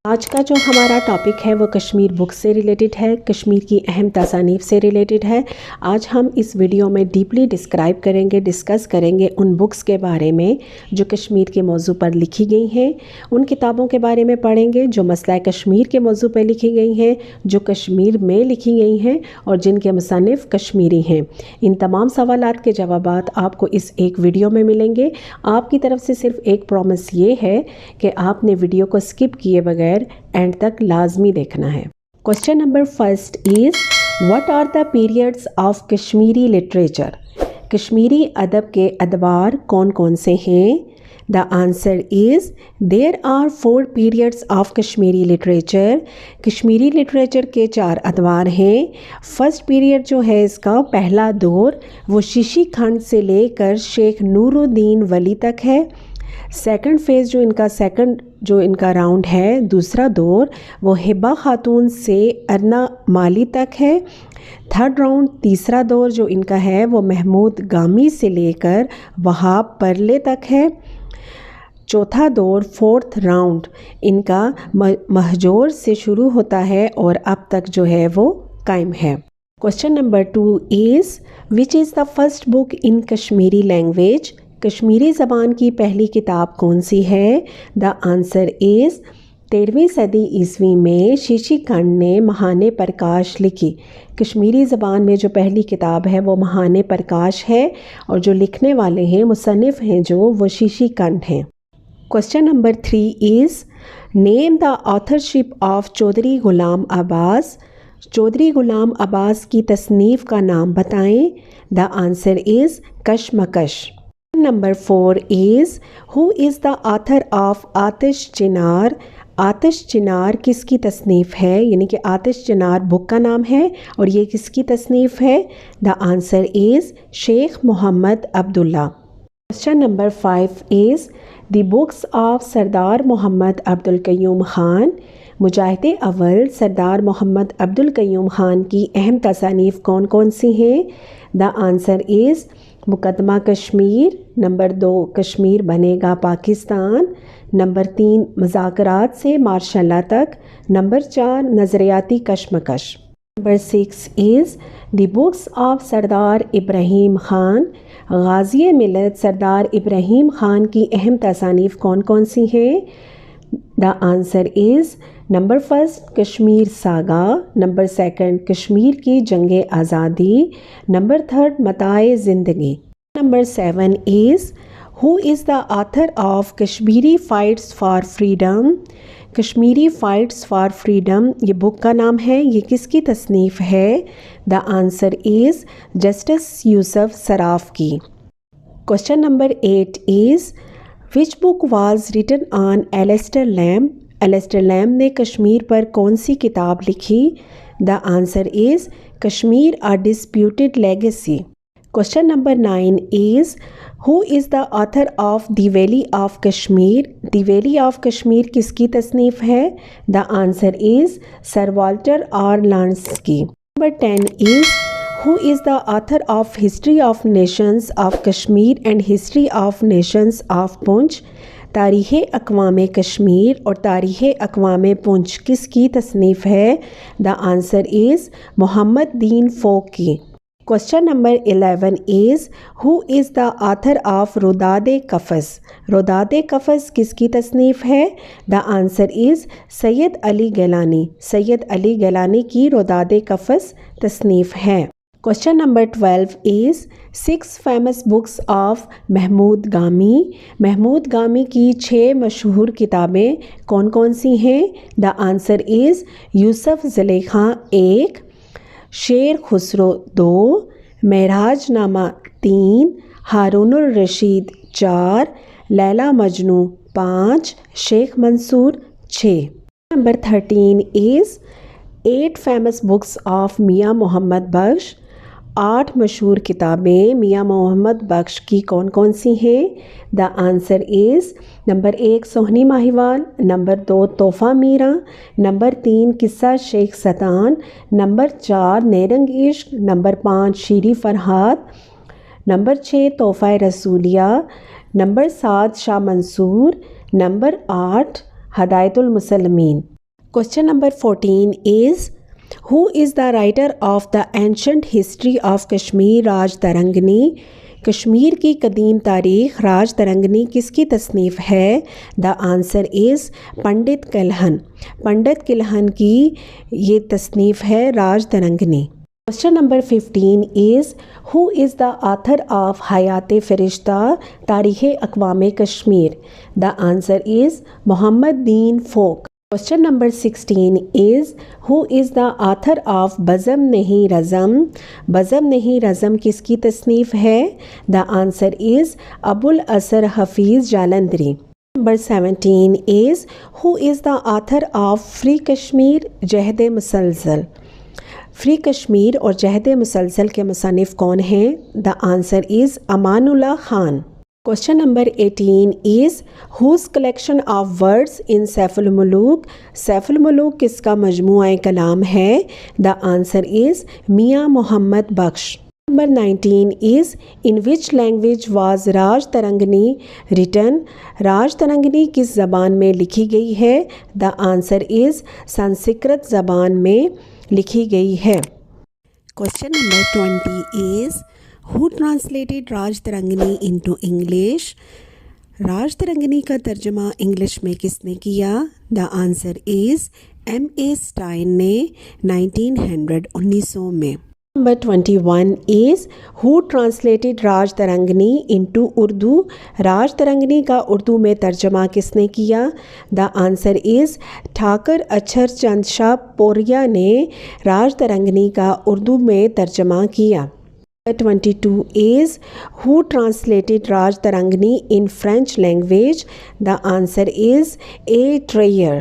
आज का जो हमारा टॉपिक है वो कश्मीर बुक से रिलेटेड है, कश्मीर की अहम तसानीफ़ से रिलेटेड है। आज हम इस वीडियो में डीपली डिस्क्राइब करेंगे, डिस्कस करेंगे उन बुक्स के बारे में जो कश्मीर के मौजू पर लिखी गई हैं। उन किताबों के बारे में पढ़ेंगे जो मसला कश्मीर के मौजू पर लिखी गई हैं, जो कश्मीर में लिखी गई हैं और जिनके मुसन्निफ़ कश्मीरी हैं। इन तमाम सवालात के जवाबात आपको इस एक वीडियो में मिलेंगे। आपकी तरफ से सिर्फ एक प्रॉमिस ये है कि आपने वीडियो को स्किप किए बगैर एंड तक लाजमी देखना है। Question number first is what are the periods of Kashmiri literature. Kashmiri अदब के अदवार कौन कौन से हैं? The answer is there are 4 periods of Kashmiri literature. Kashmiri literature के 4 अदवार हैं। फर्स्ट पीरियड जो है इसका पहला दौर वो शीशी खंड से लेकर शेख नूरुद्दीन वली तक है। सेकंड फेज़ जो इनका राउंड है, दूसरा दौर वो हिबा खातून से अरना माली तक है। थर्ड राउंड तीसरा दौर जो इनका है वो महमूद गामी से लेकर वहाब परले तक है। चौथा दौर फोर्थ राउंड इनका महजोर से शुरू होता है और अब तक जो है वो कायम है। Question number 2 is which is the first book in Kashmiri language. Kashmiri ज़बान की पहली किताब कौन सी है? द आंसर इज़ 13वीं सदी ईस्वी में शीशी खंड ने महाने प्रकाश लिखी। कश्मीरी ज़बान में जो पहली किताब है वो महाने प्रकाश है और जो लिखने वाले हैं मुसन्निफ़ हैं जो वो शीशी खंड हैं। Question number 3 is name the authorship of Chaudhry Ghulam Abbas. Chaudhry Ghulam Abbas की तसनीफ़ का नाम बताएं। The answer is Kashmakash. Number 4 is who is the author of Aatish Chinar. Aatish Chinar किसकी तसनीफ़ है? यानी कि आतिश चिनार बुक का नाम है और ये किसकी तसनीफ़ है? The answer is Sheikh Mohammad Abdullah. Question number 5 is the books of Sardar Mohammad Abdul Qayyum Khan. Mujahid Awwal Sardar Mohammad Abdul Qayyum Khan की अहम तसानीफ़ कौन कौन सी हैं? द आंसर इज़ मुकदमा कश्मीर। नंबर 2 कश्मीर बनेगा पाकिस्तान। नंबर 3 मुज़ाकरात से मार्शल तक। Number 4 Nazriyati Kashmakash. Number 6 is the books of Sardar Ibrahim Khan. Ghazi Millat Sardar Ibrahim Khan की अहम तसानीफ़ कौन कौन सी हैं? The answer is number 1 Kashmir saga. Number 2 Kashmir की जंग आज़ादी। Number 3 Mataye Zindagi. Number 7 is who is the author of Kashmiri fights for freedom. Kashmiri fights for freedom ये बुक का नाम है, ये किसकी तसनीफ़ है? The answer is justice Yusuf Saraf की। Question number 8 is which book was written on Alastair Lamb. Alastair Lamb ने कश्मीर पर कौन सी किताब लिखी? The answer is Kashmir a disputed legacy. Question number 9 is who is the author of the valley of Kashmir. The valley of Kashmir किसकी तसनीफ़ है? The answer is sir Walter R Lansky. Number 10 is who is the author of history of nations of Kashmir and history of nations of Poonch. Tarikh Aqwam Kashmir और तारीख़ अक़वाम पुंछ किसकी तसनीफ़ है? The answer is Mohammad Din Fauq की। Question number 11 is who is the author of Rudade Qafas. Rudade Qafas किसकी तसनीफ़ है? The answer is Syed Ali Gilani. Syed Ali Gilani की रुदादे कफ़स तसनीफ़ है। Question number 12 is 6 famous books of Mahmood Gami. Mahmood गामी की 6 मशहूर किताबें कौन कौन सी हैं? The answer is Yusuf Zulekha 1, Sher Khusro 2, Maharajnama 3, Harunur Rashid 4, Laila Majnu 5, Sheikh Mansoor 6। Number 13 is 8 famous books of Mian Muhammad बख्श। 8 मशहूर किताबें मियाँ मोहम्मद बख्श की कौन कौन सी हैं? The answer is number 1 Sohni Mahiwal, number 2 Tohfa Meera, number 3 किस्सा शेख सतान, नंबर 4 नेरंग इश्क, number 5 Shiri Farhad, number 6 Tohfa Rasooliya, number 7 Shah Mansoor, number 8 Hidayatul Muslimeen. Question number 14 is who is the writer of the ancient history of Kashmir Raj Tarangini. Kashmir की कदीम तारीख़ राज तरंगनी किसकी तसनीफ़ है? The answer is Pandit Kalhan. Pandit Kalhan की ये तसनीफ़ है Raj Tarangini. Question number 15 is who is the author of Hayat Farishta Tarikh Aqwam Kashmir. The answer is Mohammad Din folk. Question number 16 is who is the author of Bazm Nahin Razm. बज़म Nahin रज़म किसकी तसनीफ़ है? The answer is Abul Asar Hafeez Jalandhari. Number 17 is who is the author of free Kashmir Jehad Musalsal. Free Kashmir और जहद मुसलसल के मुसन्निफ़ कौन हैं? The answer is Amanullah Khan. Question number 18 is whose collection of words in Saiful Mulook. Saiful Mulook किसका मजमूआ कलाम है? The answer is Mian Muhammad Bakhsh. Number 19 is in which language was Raj Tarangini written. Raj Tarangini किस ज़बान में लिखी गई है? द आंसर इज़ संस्कृत ज़बान में लिखी गई है। Question number 20 is who translated Raj Tarangini into English. Raj Tarangini का तर्जमा इंग्लिश में किसने किया? The answer is M.A. Stine ने 1900 में। Number 21 is who translated Raj Tarangini into Urdu. Raj Tarangini का उर्दू में तर्जमा किसने किया? द आंसर इज़ ठाकर अक्षर चंद शाह पोरिया ने राज तरंगनी का उर्दू में तर्जमा किया। 22 is who translated Raj Tarangani in French language. The answer is A. Dreyer.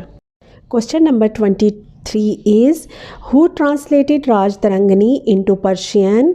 Question number 23 is who translated Raj Tarangani into Persian.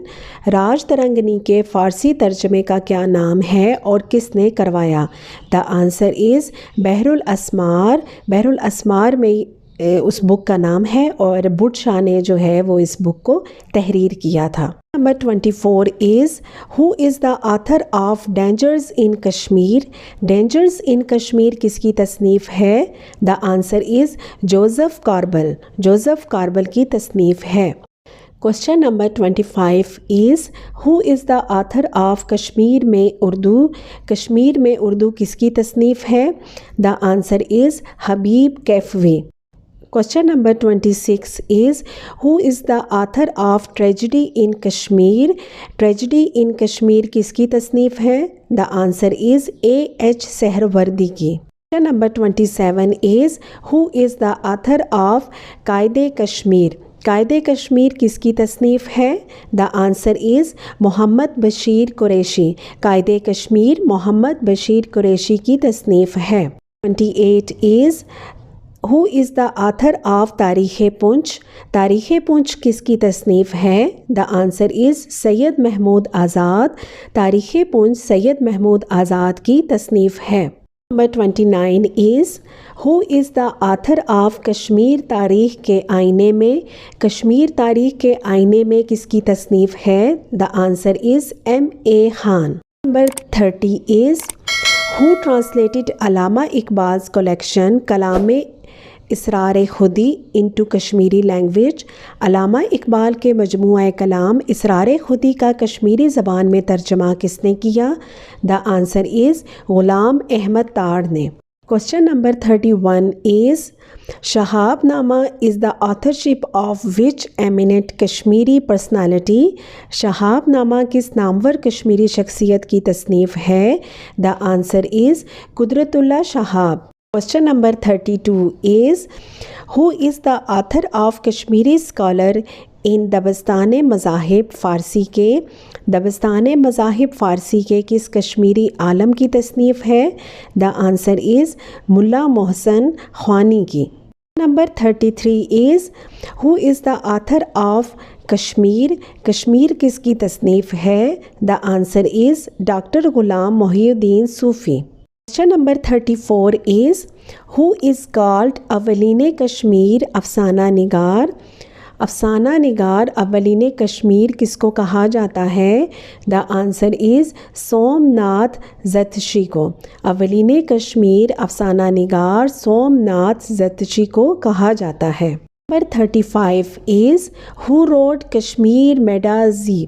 राज तरंगनी के फ़ारसी तर्जमे का क्या नाम है और किसने करवाया? The answer is बहरुल अस्मार। बहरुल अस्मार में उस बुक का नाम है और बुट शाह ने जो है वो इस बुक को तहरीर किया था। Number 24 is who is the author of dangers in Kashmir. Dangers in Kashmir किसकी तसनीफ़ है? The answer is Joseph Korbel. Joseph Korbel की तसनीफ़ है। Question number 25 is who is the author of Kashmir mein Urdu. Kashmir mein Urdu किसकी तसनीफ़ है? The answer is Habib Kaifvi. Question number 26 is who is the author of tragedy in Kashmir. Tragedy in Kashmir किसकी तसनीफ़ है? The answer is A.H. Suhrawardy की। Question number 27 is who is the author of Qaide Kashmir. Qaide Kashmir किसकी तसनीफ़ है? The answer is Mohammad Bashir Qureshi. Qaide Kashmir Mohammad Bashir Qureshi की तसनीफ़ है। 28 is who is the author of Tarikh Poonch. Tarikh Poonch किसकी तसनीफ़ है? The answer is Syed Mahmood Azad. Tarikh Poonch Syed Mahmood Azad की तसनीफ़ है। Number 29 is who is the author of Kashmir तारीख़ के आईने में। कश्मीर तारीख़ के आईने में किसकी तसनीफ़ है? The answer is M.A. Khan. Number 30 is who translated Allama Iqbal's collection Kalam Asrar Khudi into Kashmiri language. Allama Iqbal के मजमूआ कलाम इसरार खुदी का कश्मीरी ज़बान में तर्जमा किसने किया? The answer is Ghulam Ahmad Tar ने। Question number 31 is Shahabnama is the authorship of which eminent Kashmiri personality. Shahabnama किस नामवर कश्मीरी शख्सियत की तसनीफ़ है? The answer is Qudratullah Shahab. Question number 32 is who is the author of Kashmiri scholar in Dabistan Mazahib Farsi के। दबस्तान मज़ाहिब फ़ारसी के किस कश्मीरी आलम की तसनीफ़ है? The answer is Mulla Mohsin Khwani की। Number 33 is who is the author of Kashmir. Kashmir किसकी तसनीफ़ है? The answer is doctor Ghulam Mohiuddin Sufi. Question number 34 is who is called अवलीन कश्मीर अफसाना निगार। अफसाना निगार अव्वलीन कश्मीर किसको कहा जाता है? द आंसर इज़ सोमनाथ ज़त्शी को। अव्वलीन कश्मीर अफसाना निगार सोमनाथ ज़त्शी को कहा जाता है। Number 35 is who wrote Kashmir मेडाजी।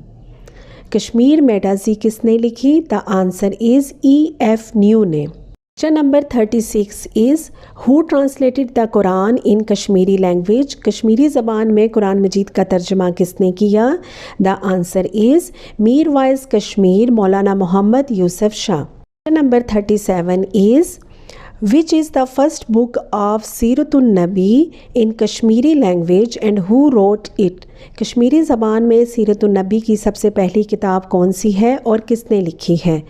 कश्मीर मेडाजी किसने लिखी? The answer is E.F. Neve ने। Question number 36 is who translated the Quran in Kashmiri language. Kashmiri ज़बान में कुरान मजीद का तर्जमा किसने किया? The answer is Mir Waiz Kashmir Maulana Mohammad Yusuf Shah. Question number 37 is Which is the first book of Seeratun Nabi in Kashmiri language and who wrote it? Kashmiri ज़बान में सीरतुन नबी की सबसे पहली किताब कौन सी है और किसने लिखी है?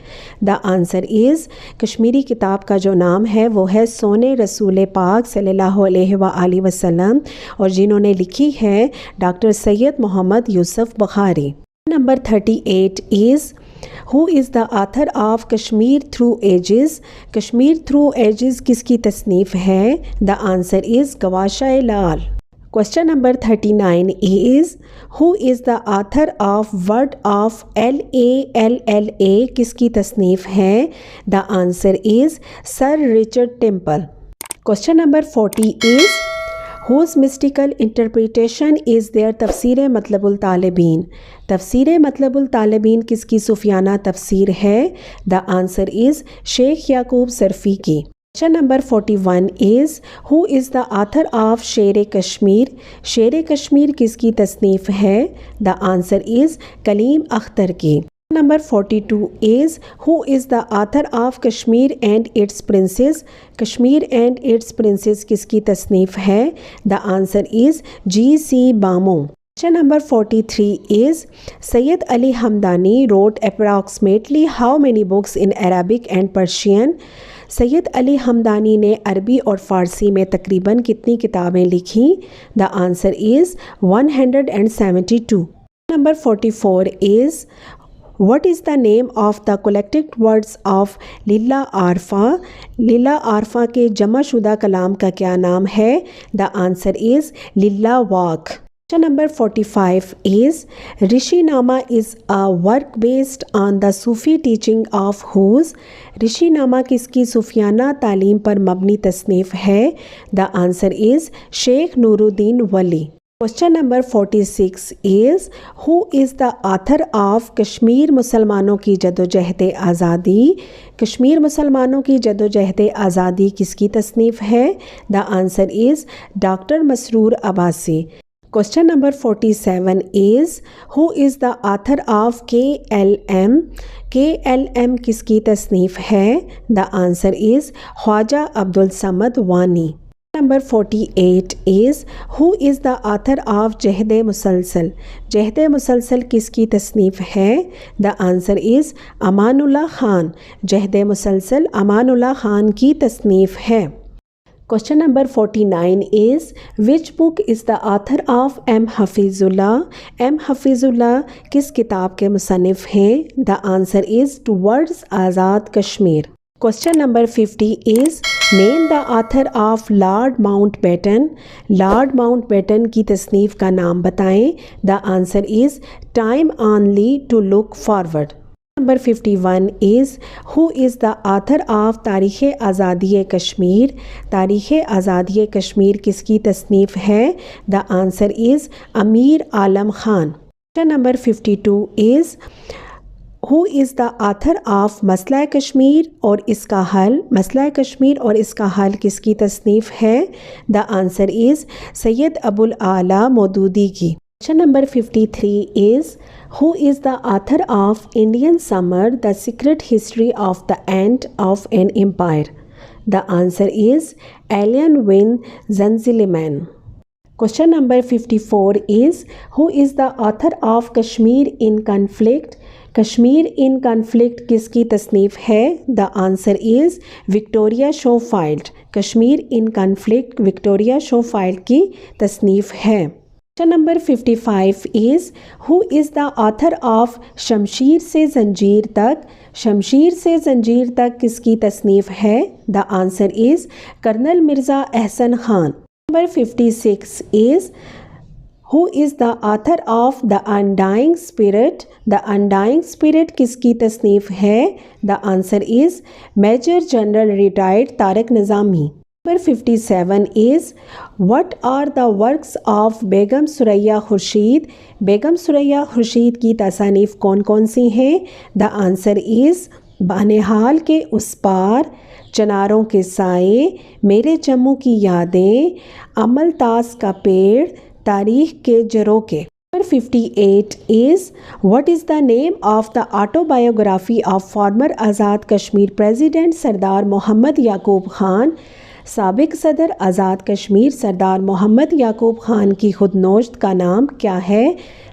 द आंसर इज़ कश्मीरी किताब का जो नाम है वो है सोने रसूल पाक सल्लल्लाहु अलैहि वसल्लम और जिन्होंने लिखी है doctor Syed Mohammad Yusuf Bukhari. Number 38 is who is the author of Kashmir through ages. Kashmir through ages किसकी तसनीफ़ है? The answer is Gwasha Lal. Question number 39 is who is the author of word of LALLA किसकी तसनीफ़ है? The answer is sir Richard Temple. Question number 40 is whose mystical interpretation is there Tafseer Matlabul तालिबीन। तफसीर मतलबुल तालिबीन किसकी सूफियाना तफसीर है? The answer is Sheikh Yaqub Zarfi की। Question number 41 is who is the author of Sher Kashmir. Sher Kashmir किसकी तसनीफ़ है? The answer is Kaleem Akhtar की। Number 42 is who is the author of Kashmir and its princes. Kashmir and its princes किसकी तसनीफ़ है? The answer is G.C. Bamo. Question number 43 is Syed Ali Hamdani wrote approximately how many books in Arabic and Persian. Syed Ali Hamdani ने अरबी और फ़ारसी में तकरीबन कितनी किताबें लिखी? The answer is 172। Number 44 is What is the name of the collected words of Leela Aarfa. Leela Aarfa के जमा शुदा कलाम का क्या नाम है? The answer is Leela Vaak. Question number 45 is Rishi Nama is a work based on the Sufi teaching of whose. Rishi Nama किसकी सूफियाना तालीम पर मबनी तसनीफ़ है? The answer is Sheikh Nooruddin Wali. Question number 46 is who is the author of Kashmir मुसलमानों की जदोजहद आज़ादी। कश्मीर मुसलमानों की जदोजहद आज़ादी किसकी तसनीफ़ है? The answer is doctor Masroor Abbasi. Question number 47 is who is the author of KLM। KLM किसकी तसनीफ़ है? The answer is Khwaja Abdul Samad Wani. Number 48 is who is the author of Jehad Musalsal. Jehad Musalsal किसकी तसनीफ़ है? The answer is Amanullah Khan. Jehad Musalsal Amanullah Khan की तसनीफ़ है। Question number 49 is which book is the author of M हफीज़ुल्लाह। M Hafeezullah किस किताब के मुसन्निफ़ हैं? The answer is towards Azad Kashmir. Question number 50 is name the author of Lord Mountbatten. Lord Mountbatten की तसनीफ़ का नाम बताएं। The answer is time only to look forward. Number 51 is who is the author of Tarikh Azadi Kashmir. तारीख़ आज़ादी कश्मीर किसकी तसनीफ़ है? The answer is Amir Alam Khan. Question number 52 is who is the author of मसला कश्मीर और इसका हल। मसला कश्मीर और इसका हल किसकी तसनीफ़ है? The answer is Syed Abul Ala Maududi की। Question number 53 is who is the author of Indian summer the secret history of the end of an empire. The answer is एलियन von Tunzelmann. Question number 54 is who is the author of Kashmir in conflict. Kashmir in conflict किसकी तसनीफ़ है? The answer is Victoria Schofield. Kashmir in conflict Victoria Schofield की तसनीफ़ है। Question number 55 is who is the author of शमशीर से ज़ंजीर तक। शमशीर से ज़ंजीर तक किसकी तसनीफ़ है? The answer is colonel Mirza Ehsan Khan. Number 56 is who is the author of the undying spirit? The undying spirit किसकी तसनीफ़ है? The answer is major general retired Tariq Nizami. Number 57 is what are the works of Begum Suraiya Khurshid? Begum Suraiya Khurshid की तसानीफ़ कौन कौन सी हैं? द आंसर इज़ बानिहाल के उस पार, चनारों के साए, मेरे जम्मू की यादें, अमलतास का पेड़, तारीख के झरोखे। Number 58 is what is the name of the autobiography of former Azad Kashmir president Sardar Mohammad Yaqub Khan? साबिक सदर आज़ाद कश्मीर सरदार मोहम्मद याकूब खान की खुदनोश्त का नाम क्या है?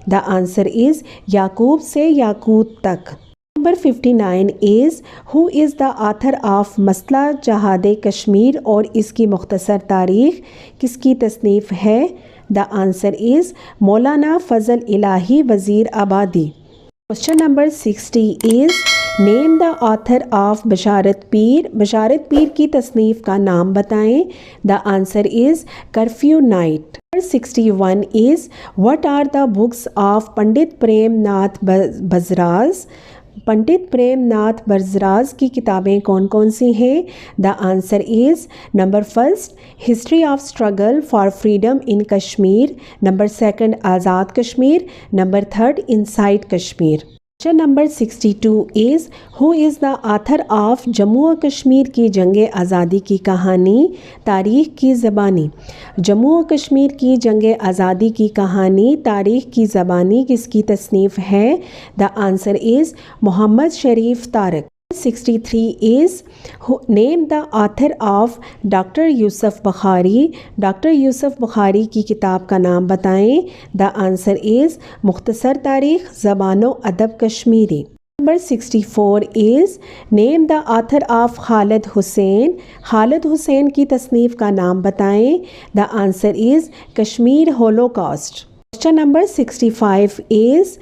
द आंसर इज़ याकूब से याकूत तक। Number 59 is who is the author of मसला जहाद कश्मीर और इसकी मुख्तसर तारीख किसकी तसनीफ़ है? The answer is Maulana Fazl Ilahi Wazirabadi. Question number 60 is name the author of Basharat Peer? Basharat Peer की तसनीफ़ का नाम बताएं। The answer is curfew night. 61 is what are the books of Pandit Prem Nath Bazaz? Pandit Prem Nath Bazaz की किताबें कौन कौन सी हैं? The answer is number first history of struggle for freedom in Kashmir, number second Azad Kashmir, number third inside Kashmir. Question number 62 is who is the author of Jammu और कश्मीर की जंग आज़ादी की कहानी, तारीख़ की ज़बानी? जम्मू और कश्मीर की जंग आज़ादी की कहानी, तारीख़ की ज़बानी किसकी तसनीफ़ है? The answer is Mohammad Sharif Tariq. 63 is name the author of doctor Yusuf Bukhari? Doctor Yusuf Bukhari की किताब का नाम बताएं। द आंसर इज़ मुख्तसर तारीख़ ज़बानो अदब Kashmiri. Number 64 is name the author of Khalid Hussain? Khalid Hussain की तसनीफ़ का नाम बताएं। The answer is Kashmir Holocaust. Question number 65 is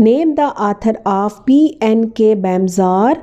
name the author of PNK बमज़ार?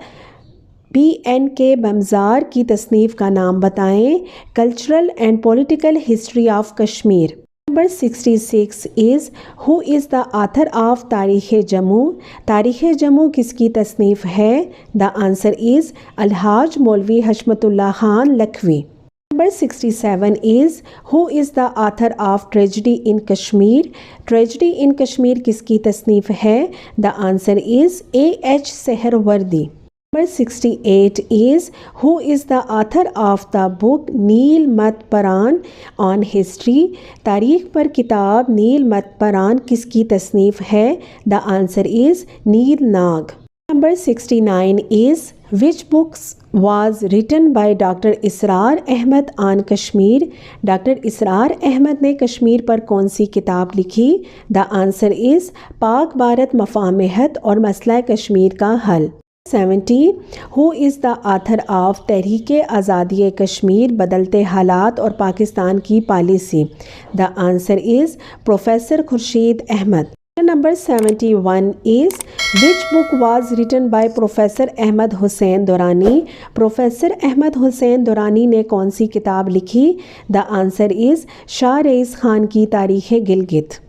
PNK बमज़ार की तसनीफ़ का नाम बताएं। Cultural and political history of Kashmir. Number 66 is who is the author of तारीख़ जम्मू? तारीख़ जम्मू किसकी तसनीफ़ है? The answer is Alhaj Maulvi Hashmatullah Khan Lakhvi. Number 67 is who is the author of tragedy in Kashmir? Tragedy in Kashmir किसकी तसनीफ़ है? The answer is AH Suhrawardy. Number 68 is who is the author of the book Nilmat Puran on history? तारीख़ पर किताब नील मत परान किसकी तसनीफ़ है? The answer is Neel Nag. Number 69 is which books was written by doctor Israr Ahmad on Kashmir? Doctor Israr Ahmad ने कश्मीर पर कौन सी किताब लिखी? The answer is Pak Bharat मफाहमत और मसला कश्मीर का हल। 70 who is the author of तहरीक आज़ादी कश्मीर बदलते हालात और पाकिस्तान की policy? The answer is professor Khurshid Ahmad. Number 71 is which book was written by professor Ahmad Hussain Durrani? Professor Ahmad Hussain Durrani ने कौन सी किताब लिखी? The answer is Shah Rais Khan की तारीख़ गिलगित।